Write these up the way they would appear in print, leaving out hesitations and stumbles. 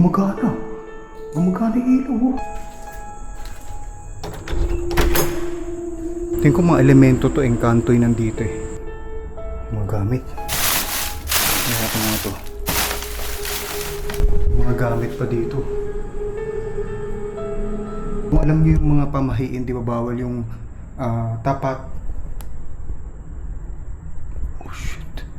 Gumagana. Gumagana yung ilaw. Oh. Tingin ko mga elemento to, engkanto yung nandito eh. Mga gamit. Kaya ko nga to. Mga gamit pa dito. Kung alam niyo yung mga pamahiin, di ba bawal yung tapat. Oh shit.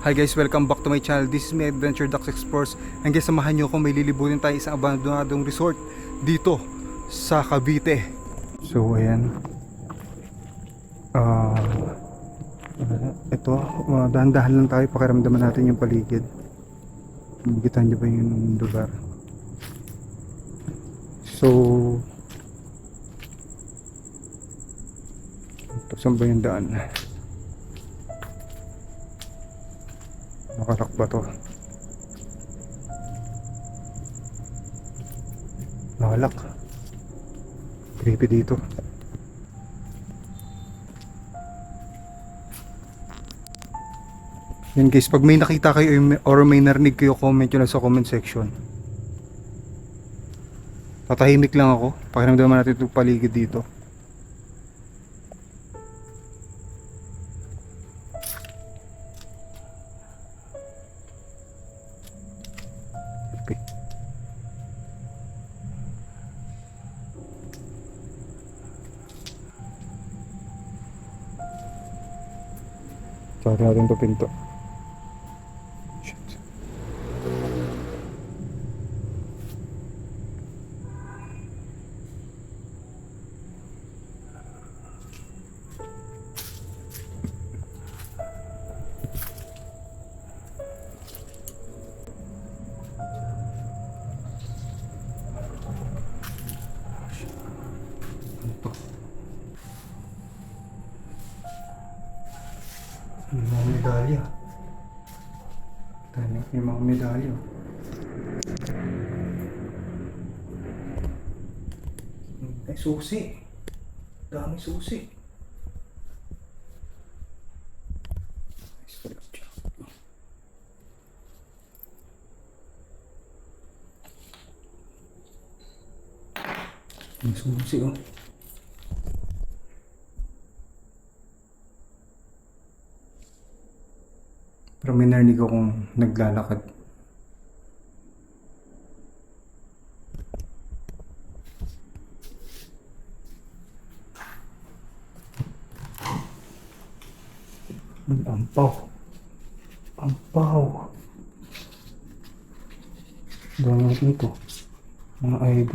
Hi guys, welcome back to my channel. This is my Adventure Ducks Explores. And guys, samahan nyo ako, may lilibutin tayo isang abandonadong resort dito sa Cavite. So ayan. Ito, dahan-dahan lang tayo, pakiramdaman natin yung paligid. Magitan nyo ba yung lugar? So ito, saan ba yung daan? Nakalak ba to? Nakalak. Creepy dito. Yan guys, pag may nakita kayo or may narinig kayo, comment nyo lang sa comment section. Tatahimik lang ako. Pakiramdaman natin itong paligid dito. Okay. Sorry natin ito pinto. May mga medalya. Tanya, may mga medalya. Ay, susi. Dami susi. May susi, oh. Pero may narinig akong naglalakad. Ampaw. Ampaw. Dami dito. Mga ID.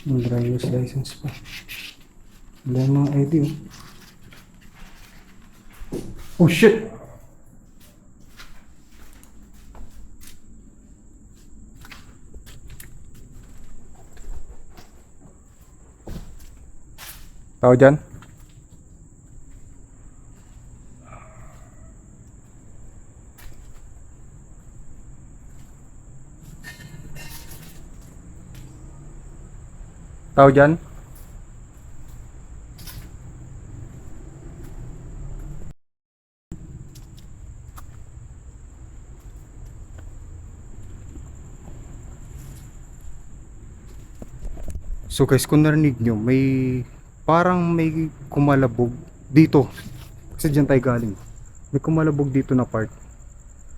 May driver's license pa. Dami mga ID, oh. Oh shit! Tao dyan? Tao dyan? So guys, kung narinig nyo, parang may kumalabog dito. Kasi dyan tayo galing. May kumalabog dito na part.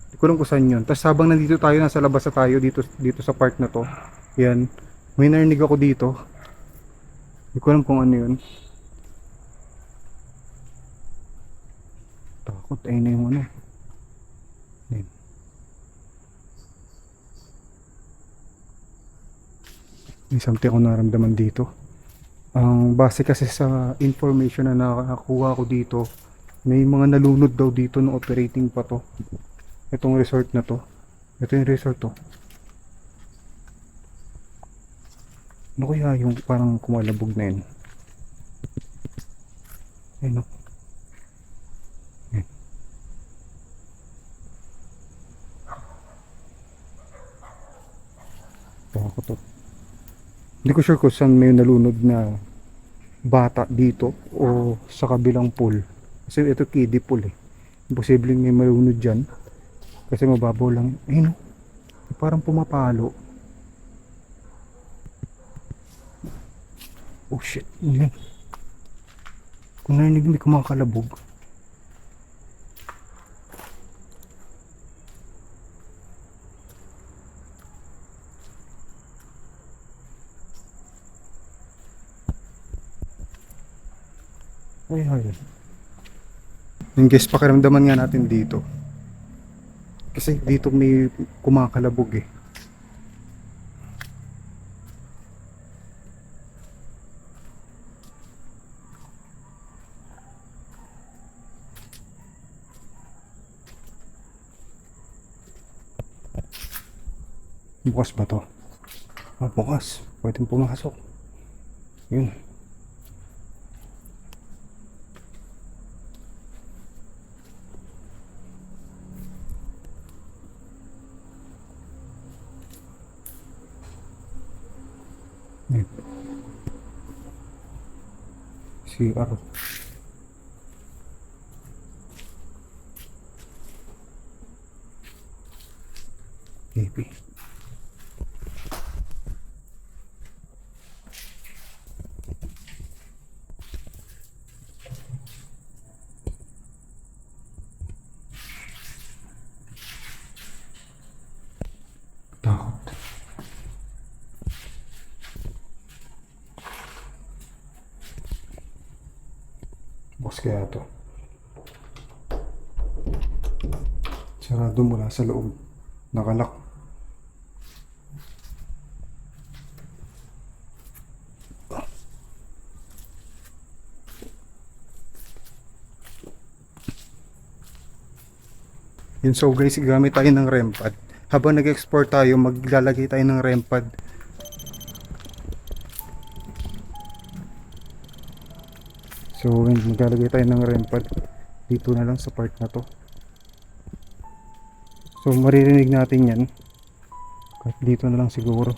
Hindi ko alam kung saan yun. Tapos habang nandito tayo, nasa labas na tayo dito sa part na to. Yan. May narinig ako dito. Hindi ko alam kung ano yun. Takot. Ayun na yung ano. Yan. May something ako naramdaman dito. Ang base kasi sa information na nakakuha ko dito, may mga nalunod daw dito ng operating pa to. Itong resort na to. Ito yung resort to. Ano kaya yung parang kumalabog na yun? Ayun o. Ako to. Hindi ko sure kung saan may nalunod na bata dito o sa kabilang pool. Kasi ito kiddie pool eh. Imposibleng may malunod dyan. Kasi mababaw lang. Ayun, parang pumapalo. Oh shit. Yun. Kung narinig may kumakalabog. Ay, ay. Yung guys, pakiramdaman nga natin dito. Kasi dito may kumakalabog eh. Bukas ba to? Ah, bukas. Pwedeng pumasok. Yun. Yun. CR. Maybe. Takot. Bukas kaya to. Sarado mula sa loob. Nakalak. Yun, so guys, gamit tayo ng REM pad. Habang nag-export tayo, maglalagay tayo ng REM pad. So, maglalagay tayo ng REM pad dito na lang sa part na to. So, maririnig natin yan. Kahit dito na lang siguro.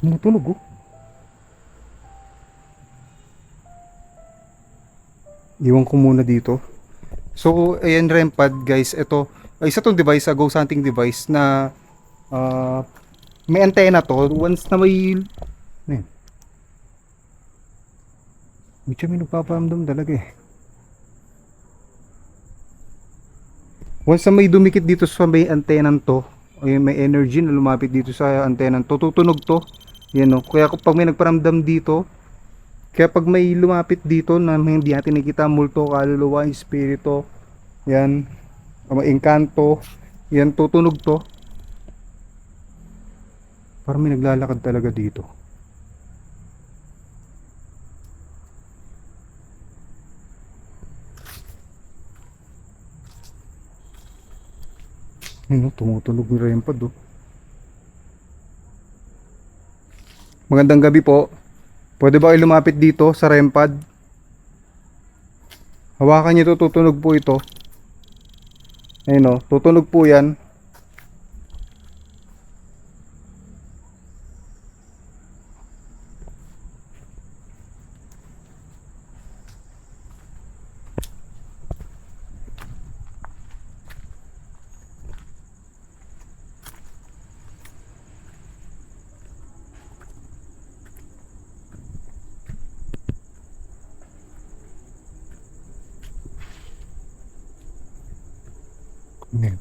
Tumutunog oh. Iwan ko muna dito. So, ayan REM pad guys. Ito, isa tong device, ghost hunting device na may antena to. Once na may... Ano yun? Medyo may nagpaparamdam talaga eh. Once na may dumikit dito sa may antena to, o may energy na lumapit dito sa antena to, tutunog to. Yan o. Kaya pag may nagparamdam dito, kaya pag may lumapit dito na hindi natin nakikita, multo, kaluluwa, espiritu, yan, may engkanto, yan, tutunog to. Parang may naglalakad talaga dito. Yun, tumutunog yung REM pad oh. Magandang gabi po. Pwede ba kayo lumapit dito sa REM pad? Hawakan niyo to, tutunog po ito. Ayun oh, tutunog po yan. Ayan.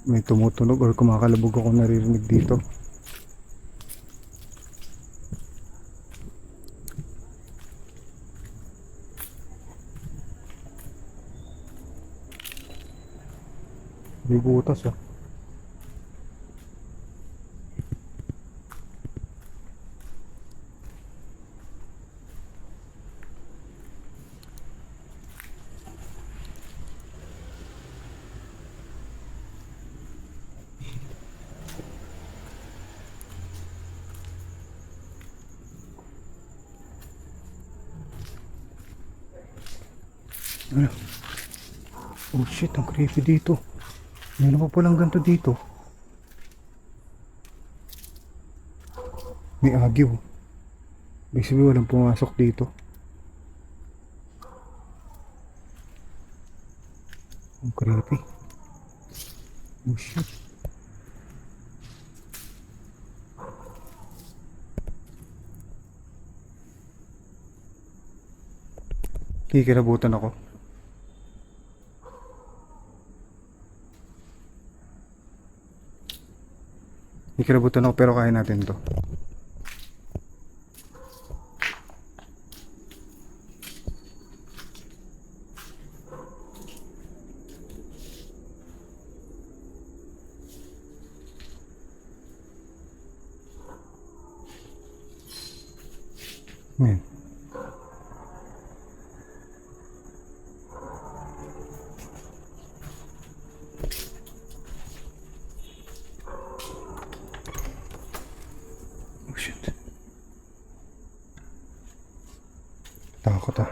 May tumutunog or kumakalabog ako naririnig dito. May butas ah. Ano? Oh shit, ang creepy dito. Meron pa palang ganito dito. May agyo. May sabi walang pumasok dito. Ang creepy. Oh shit. Kikirabutan ako. Kikirabutan ako pero kaya natin to. Ayan. Oh shit. Takot ah.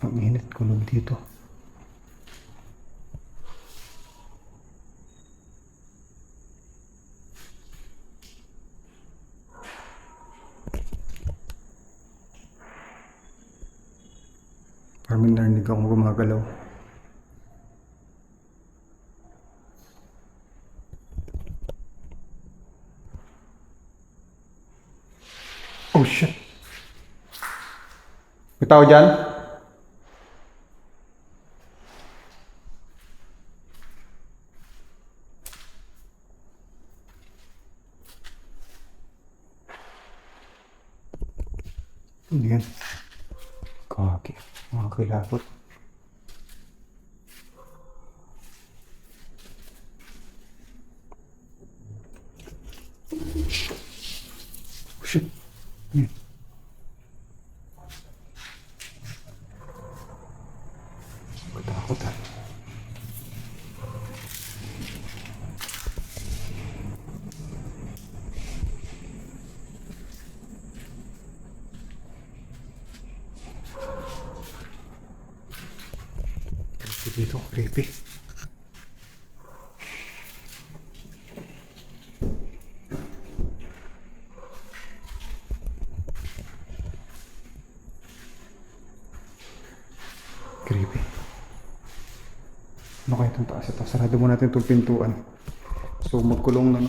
Ang init, kulog dito. Parang may narinig akong gumagalaw. Oh shit. May tao dyan? Ano yan? Kaki. Mga kilabot. Oh shit. Yan. Katakot ah. Dito, creepy. Creepy. Ano kaya itong taas ito? Sarado mo natin itong pintuan. So magkulong na.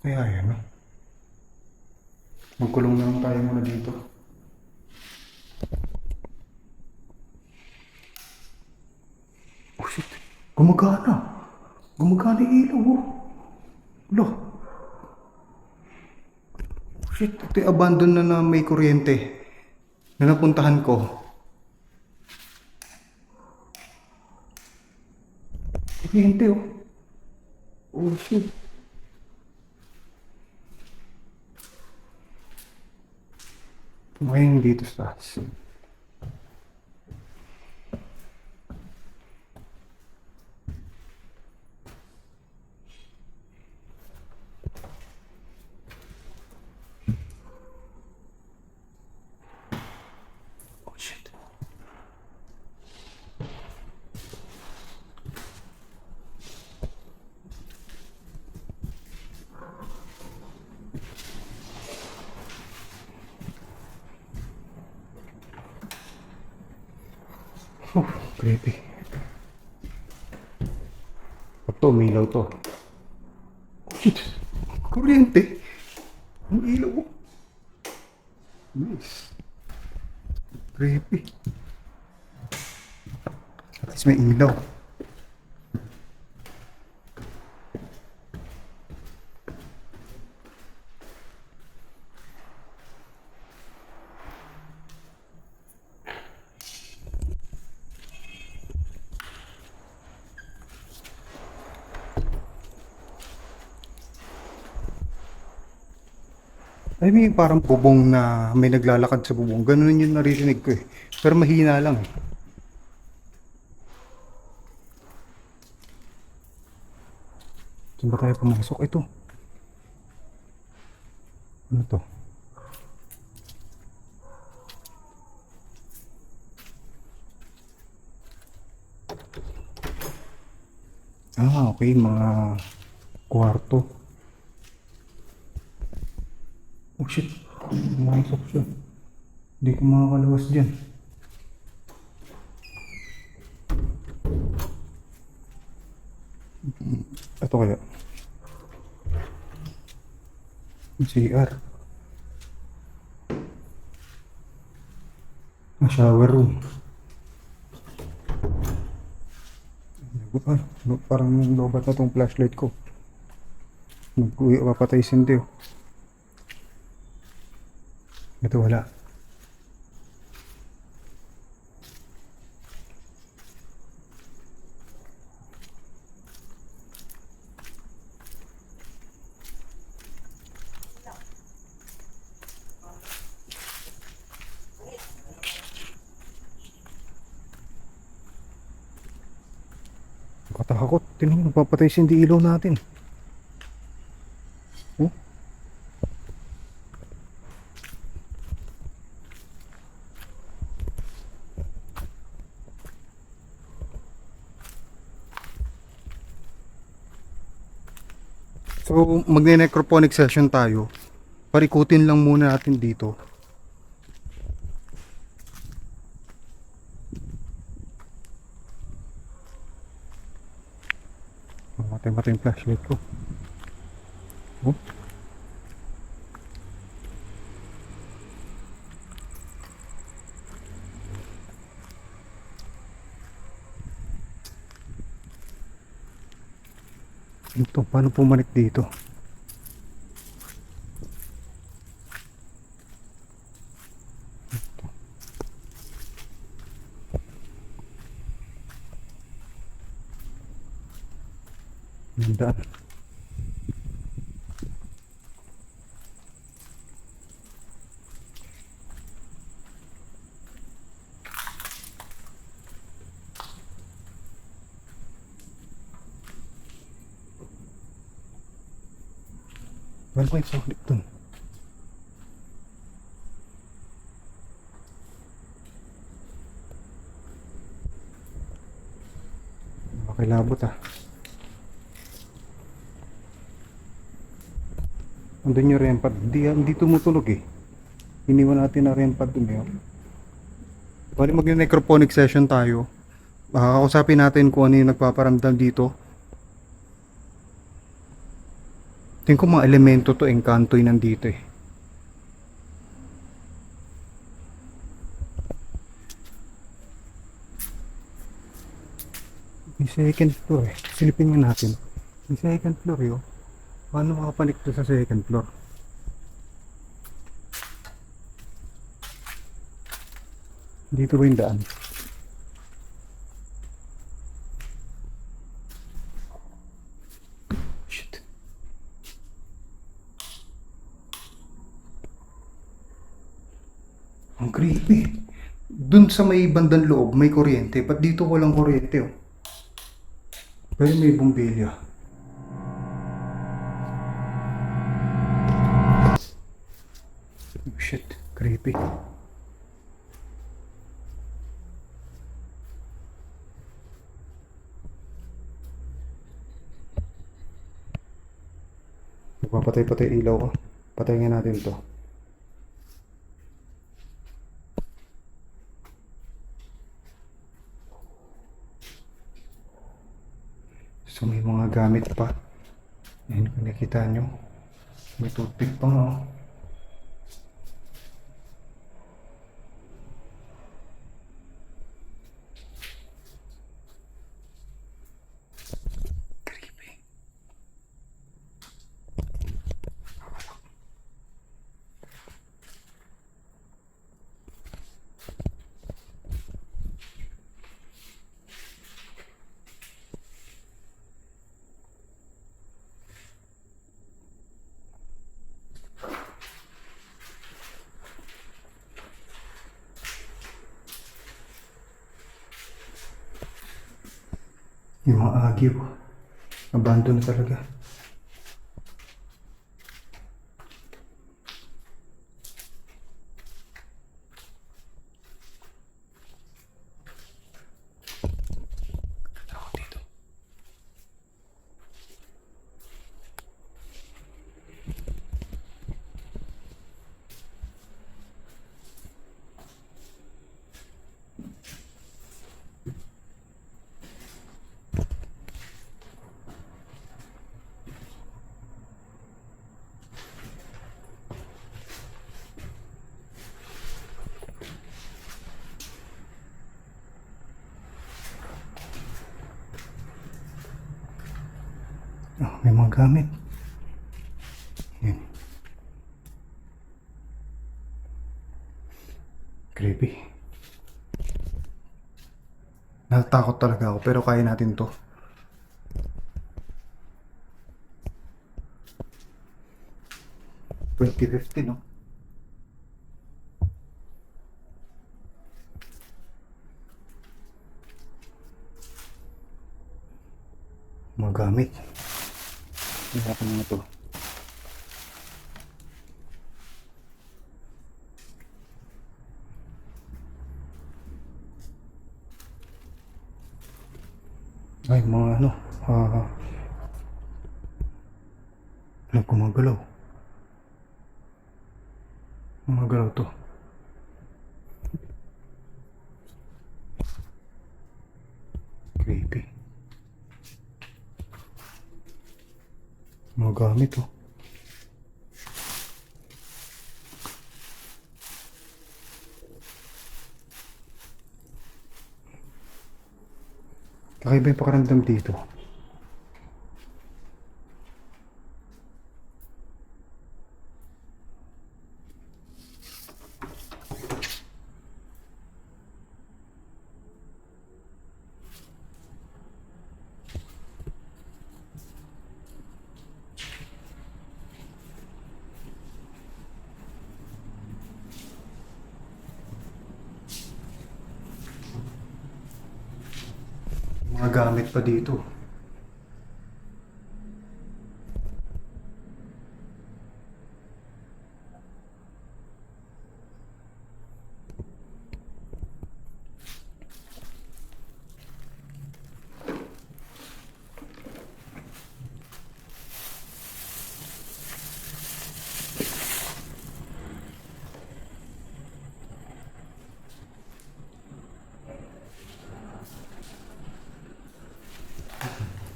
Kaya yan, no? Magkulong na lang tayo muna dito. Oh shit. Gumagana. Gumagana yung ilaw, oh. Wala. Oh shit. Ito yung abandon na may kuryente. Na napuntahan ko. Kuryente, oh. Oh shit. Ngayon dito sa taas. Oh shit. Oh, creepy. Ito, umilaw to. Oh shit. Kuryente. Ang ilaw, oh. Nice. Creepy. At least may ilaw. Ay, may parang bubong na may naglalakad sa bubong. Ganun yung naririnig ko eh. Pero mahina lang eh. Saan ba tayo pumasok? Ito. Ano to? Okay. Mga kwarto. Oh shit. Pumasok siya. Hindi ko makakalawas dyan. Ito kaya? CR. Shower room. Parang lobat na tong flashlight ko. Papatay sindi oh. Ito wala. Katakot. Tingnan mo, papatay sindi ilaw natin. Oh. So, magne-necroponic session tayo. Parikutin lang muna natin dito. Matay-matay yung flashlight ko. Oh. Ito, paano pumanik dito? Nandaan. Well, may solid dun. Makilabot ah. Andun yung REM pad. Hindi tumutunog eh. Iniwan natin na REM pad dun eh. Bali mag-necroponic session tayo. Kakausapin natin kung ano yung nagpaparamdam dito. Tingin ko mga elemento to, engkanto yung nandito eh. May second floor eh. Silipin nga natin. May second floor yun. Paano makapanik to sa second floor? Dito ba yung daan? Shit. Ang creepy. Dun sa may bandang loob may kuryente. Ba't dito walang kuryente oh? Pero may bumbilya. Oh shit, creepy. Magpapatay-patay ilaw ko. Patayin nga natin to. So may mga gamit pa. Ayan kung nakita nyo. May toothpick pa nga oh. Yung mga agyo. Abandon na talaga. may mga gamit. Yan. Creepy. Natatakot talaga ako pero kaya natin to. $20.50, no? Mga gamit. Hirapan mo to. Ay, mga ano, gumagalaw. Gumagalaw to. Creepy. Mga gamit, oh. Kakaiba yung pakaramdam dito. Mga gamit pa dito.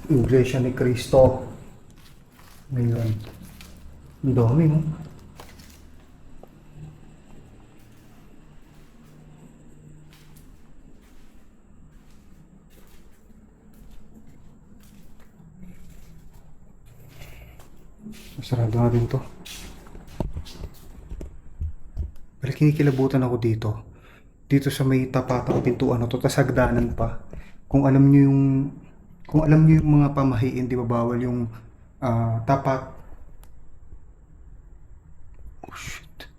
Iglesia ni Cristo. Ngayon. Ang dami, no? Sarado na din to. Pero kinikilabutan ako dito. Dito sa may tapatang pintuan na to, tas hagdanan pa. Kung alam nyo yung mga pamahiin, di ba bawal yung tapat. Oh shit.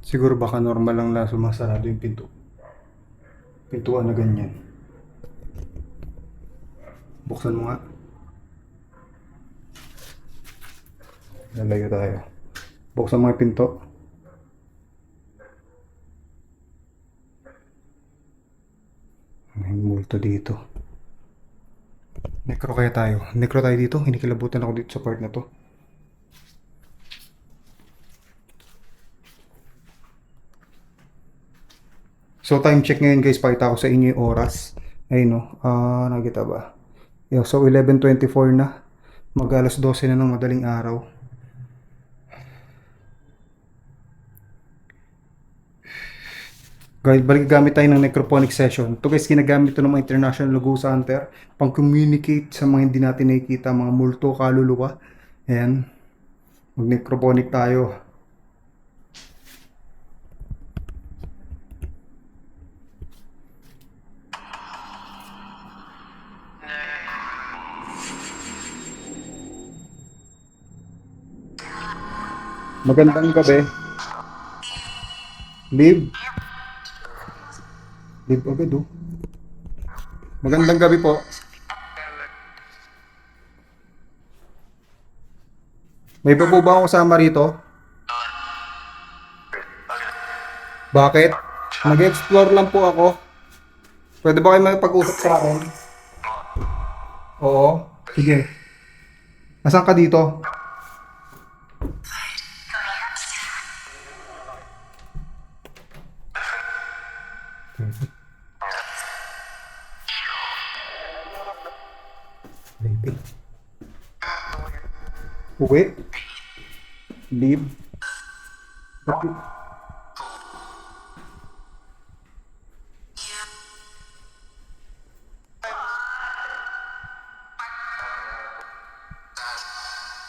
Siguro baka normal lang na sumasarado yung pintuan na ganyan. Buksan mo nga. Lalayo tayo. Buksan mo yung pinto. May multo dito. Necro kaya tayo. Necro tayo dito. Hinikilabutan ako dito sa part na to. So time check ngayon guys. Pakita ko sa inyo yung oras. Ayun no. Nakita ba? Yeah, so 11:24 na. Mag alas 12 na ng madaling araw. Guys, balik gamit tayo ng necroponic session. Ito guys, ginagamit ito ng mga international Lugusa hunter pang communicate sa mga hindi natin nakikita, mga multo, kaluluwa. Ayan. Mag necroponic tayo. Magandang gabi. Live. Live agad oh. Magandang gabi po. May iba po ba akong kasama rito? Bakit? Nag-explore lang po ako. Pwede ba kayo makipag-usap sa akin? Oo. Sige. Nasaan ka dito? Baby. Uwi. Leave. Bakit?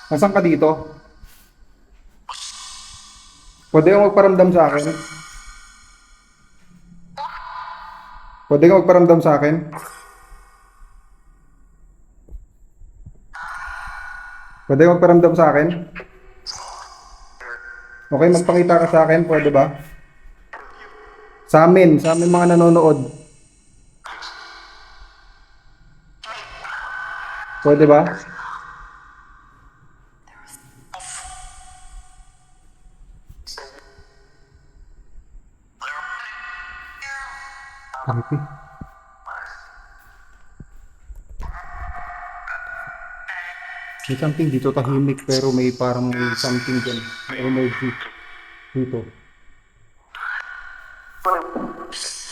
Nasaan ka dito? Pwede kang magparamdam sa akin? Pwede kang magparamdam sa akin? Pwede kang magparamdam sa akin? Okay, magpakita ka sa akin, pwede ba? Sa amin mga nanonood. Pwede ba? Creepy. May something dito, tahimik pero may parang may something dyan. May energy dito.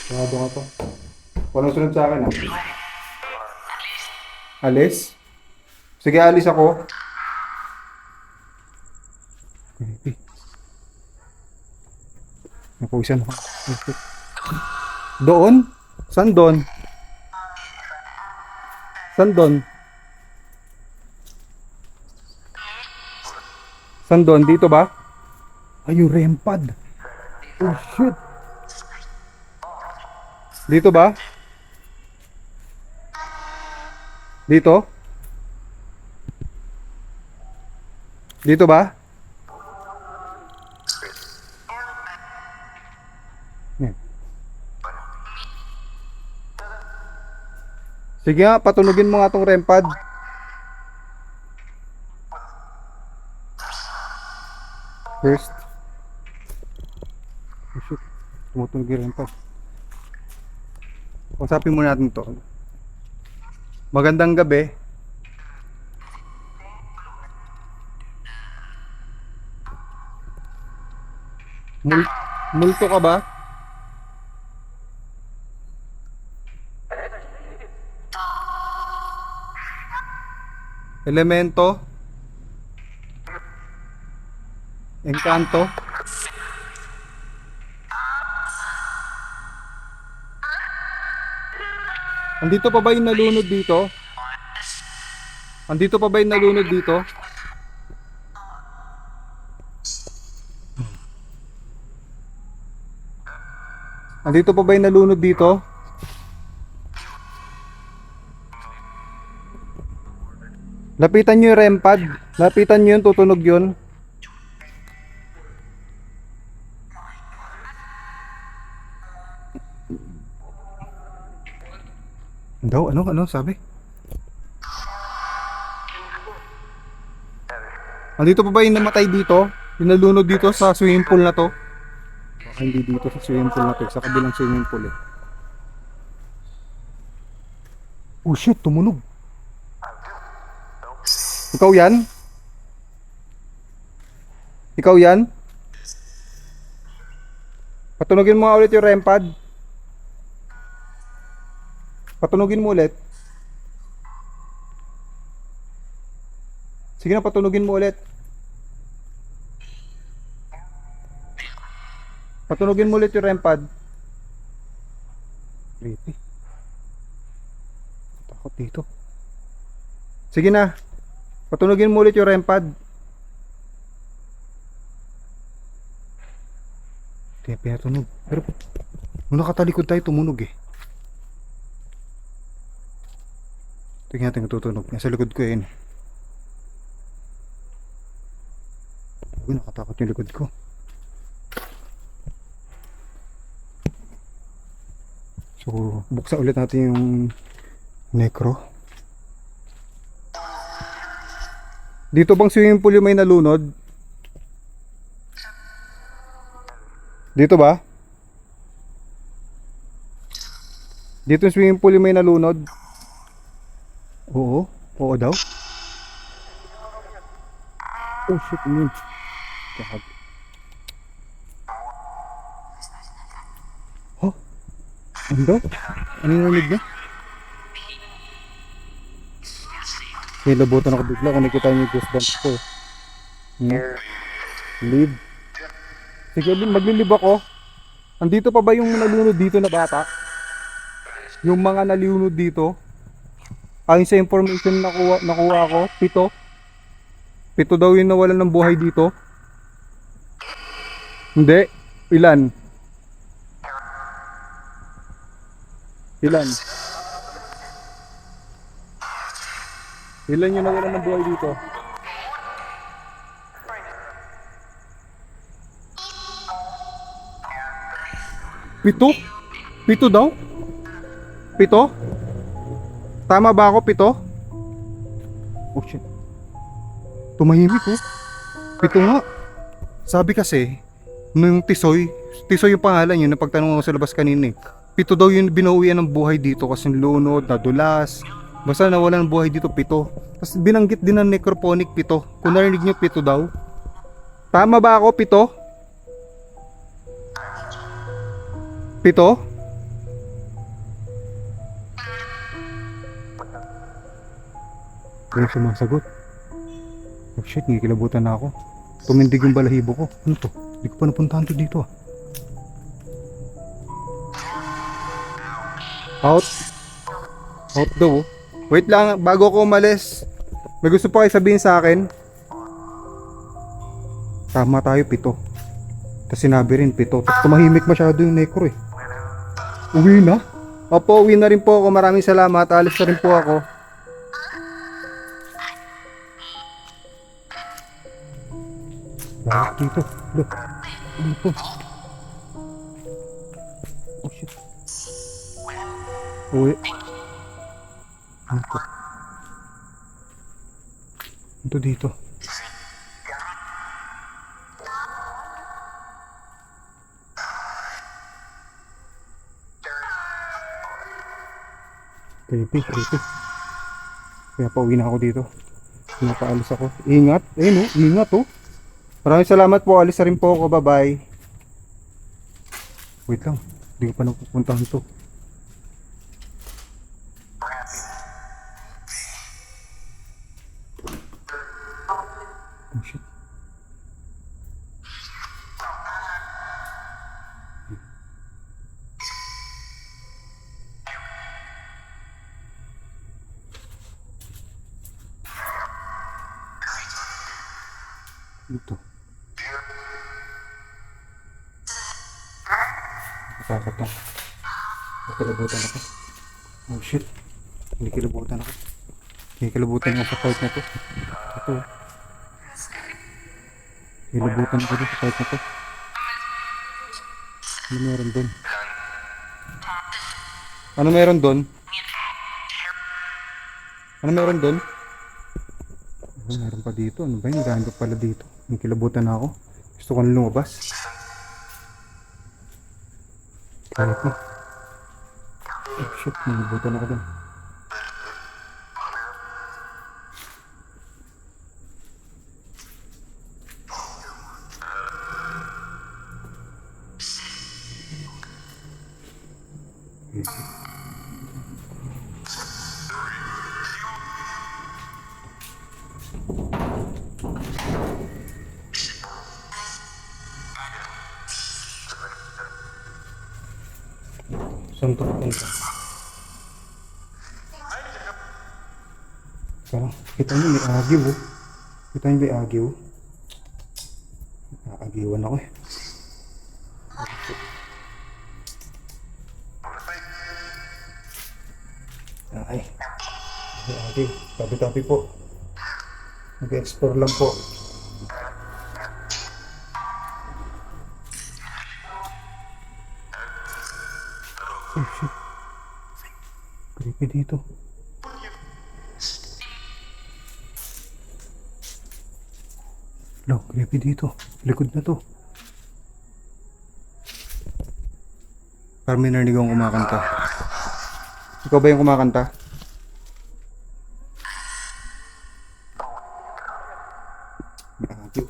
Sarado nga to. Walang sunod sa akin, Alis? Sige, alis ako. Creepy. Napuwisan ako. Doon? Saan doon? Saan doon? Saan doon? Dito ba? Ay, yung REM pad. Oh, shit. Dito ba? Dito? Dito ba? Yan. Sige nga, patunugin mo nga tong REM pad. First. Oh shit. Tumutunog yung REM pad. Usapin muna natin to. Magandang gabi. Multo ka ba? Elemento? Engkanto? Andito pa ba yung nalunod dito? Andito pa ba yung nalunod dito? Andito pa ba yung nalunod dito? Lapitan nyo yung REM pad. Lapitan nyo yun, tutunog yun. Daw, ano sabi? Andito pa ba yung namatay dito? Yung nalunod dito sa swimming pool na to? Baka hindi dito sa swimming pool na to, sa kabilang swimming pool eh. Oh shit, tumunog. Ikaw yan? Ikaw yan? Patunugin mo nga ulit yung REM pad. Patunugin mo ulit. Sige na, patunugin mo ulit. Patunugin mo ulit yung REM pad. Creepy. Takot dito. Sige na. Patunugin mo ulit yung REM pad. Hindi na pinatunog. Pero nung nakatalikod tayo, tumunog eh. Tingnan natin kung tutunog. Nasa likod ko yun. Uy, nakatakot yung likod ko. So, buksan ulit natin yung necro. Dito bang swimming pool yung may nalunod? Dito ba? Dito yung swimming pool yung may nalunod? Oo, oo daw. Oh shit, ano yun? Oh, ano daw? Ano yung narinig na? Nilabutan ako bigla kung nakita niyo yung goosebumps ko. Hmm? Leave. Sige, maglilib ako. Andito pa ba yung nalunod dito na bata? Yung mga nalunod dito? Ayon sa information na nakuha ko, 7. 7 daw yung nawalan ng buhay dito. Hindi. Ilan? Ilan? Ilan yung nawalan ng buhay dito? Pito? Pito daw? Pito? Tama ba ako, pito? Oh shit. Tumahimik oh. Pito nga. Sabi kasi, nung Tisoy, Tisoy yung pangalan yun, napagtanong ako sa labas kanina eh. Pito daw yung binauwian ng buhay dito kasi lunod, nadulas. Basta nawalan ng buhay dito, 7. Tapos binanggit din ng necrophonic 7. Kung narinig nyo, 7 daw. Tama ba ako, 7? 7? Wala sumasagot. Oh shit, ngikilabutan na ako. Tumindig yung balahibo ko. Ano to? Hindi ko pa napuntahan to dito ah. Out. Out daw oh. Wait lang, bago ko umalis. May gusto pa kayo sabihin sa akin? Tama tayo, 7. Tapos sinabi rin 7. Tapos tumahimik masyado yung necro eh. Uwi na? Opo, uwi na rin po ako. Maraming salamat. Alis na rin po ako. Bakit dito? Look. Ano to? Oh shit. Uwi. Ano to? Ito dito. Creepy, creepy. Kaya pauwi na ako dito. Pinapaalis ako. Ingat. Ayun oh, ingat oh. Maraming salamat po. Alis na rin po ako. Bye-bye. Wait lang. Hindi ko pa napupuntahan to. Oh shit. Ito. Nakakot na. Nakilabutan ako. Oh shit. Hindi kilabutan ako. Hindi kilabutan ako sa part na to. Ito. Kilabutan ako sa part na to. Ano meron doon? Ano meron doon? Ano meron doon? Oh, meron pa dito. Ano ba yun? Dahil pa pala dito. May kilabutan na ako. Gusto ko na lumabas. Kaya ko. Oh shit, nilibutan ako doon. Saan to papunta? Parang, kita nyo may agyo oh. Kita nyo may agyo. Naagiwan ako eh. Ay. May agyo. Tabi-tabi po. Nag-explore lang po. Oh shit. Creepy dito. Lo, creepy dito. Likod na to. Parang may narinig akong kumakanta. Ikaw ba yung kumakanta? May agyo.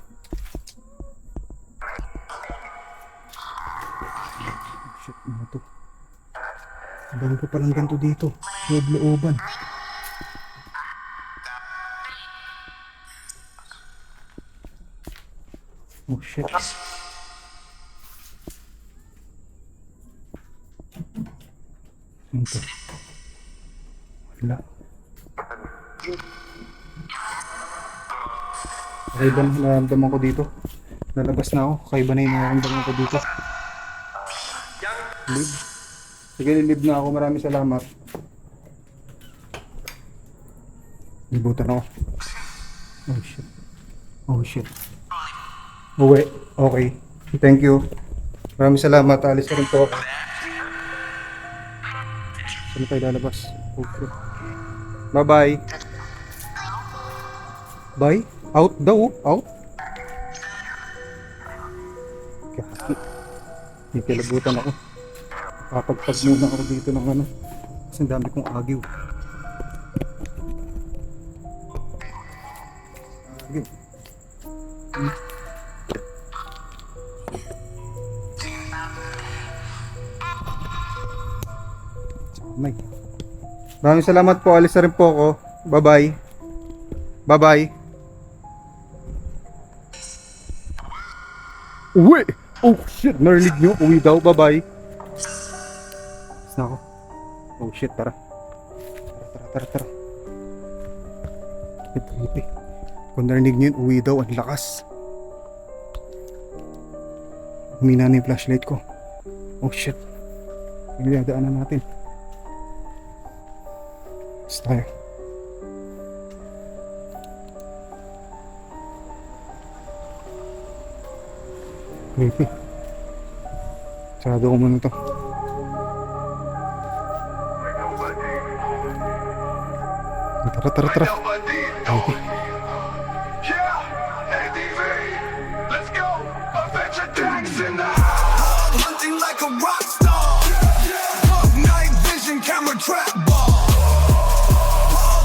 Oh shit, ano to? Ang dami pa palang ganito dito. Loob-looban. Oh shit. Ito. Wala. Kakaiba na nararamdaman ko dito. Lalabas na ako. Kakaiba na yung nararamdaman ko dito. Live. Sige, live na ako. Maraming salamat. Libutan ako. Oh shit. Oh shit. Uwi. Okay. Thank you. Maraming salamat. Alis na rin po ako. Saan tayo lalabas? Okay. Bye-bye. Bye? Out daw? Out? Kaki. May kilabutan ako. Kapagpag muna ako dito ng ano. Kasi ang dami kong agiw. Agiw. May. Maraming salamat po. Alis na rin po ako. Bye-bye. Bye-bye. Uwi! Oh shit! Narinig nyo? Uwi daw. Bye-bye. Alis na ako. Oh shit. Tara. Tara. Ito. Kung narinig nyo yun, uwi daw. Ang lakas. Humina na yung flashlight ko. Oh shit. Nagdadaanan natin. Basta tayo. Creepy. Sarado ko muna to. Tara. Okay. Hunting like a rock star. Night vision camera trap ball.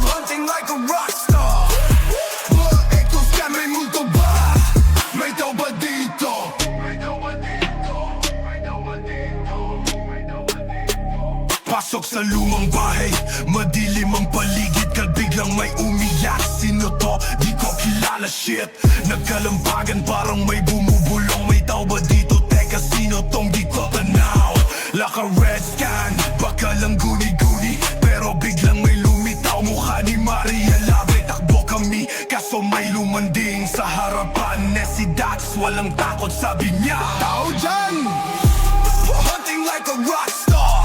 Hunting like a rock star. Ito scam may multo ba? May tao ba dito? Pasok sa lumang bahay, madilim ang paligid, biglang may umiyak. Sino to? Di ko kilala, shit. Nagkalambagan parang may bumubulong. May tao ba dito? Teka, sino tong di ko tanaw? Laka red scan, baka lang guni-guni, pero biglang may lumitaw. Mukha ni Maria Labe, takbo kami, kaso may lumanding sa harapan. Si Dax, walang takot, sabi niya, tao dyan! Hunting like a rock star.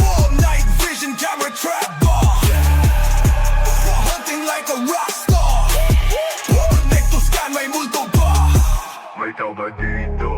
Full night vision camera trap bar. Hunting like a rock star. Necto scan, may multo ba? May tao ba dito?